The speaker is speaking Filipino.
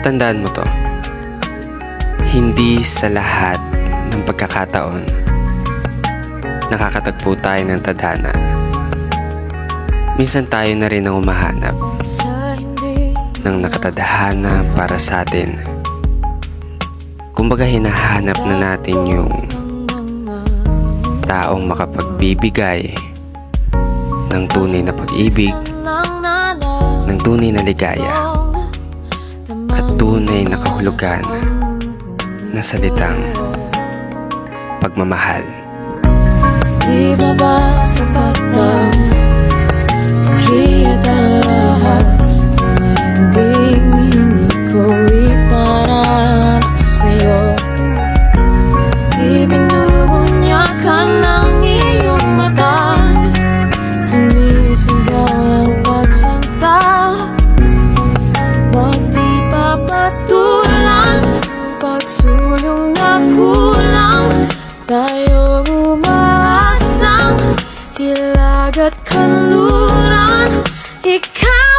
Tandaan mo to, hindi sa lahat ng pagkakataon nakakatagpo tayo ng tadhana. Minsan tayo na rin ang umahanap ng nakatadhana para sa atin. Kumbaga hinahanap na natin yung taong makapagbibigay ng tunay na pag-ibig, ng tunay na ligaya, at tunay na kahulugan na salitang pagmamahal. Di ba ba sapat ang sakit ang lahat na hindi ko iparaan sa'yo? Di binubunyakan ng iyong mata, sumisigaw ang pagsinta. Wag di papatulan, pagsulong na kulang, tayo umaasang hilag at kanluran. Ikaw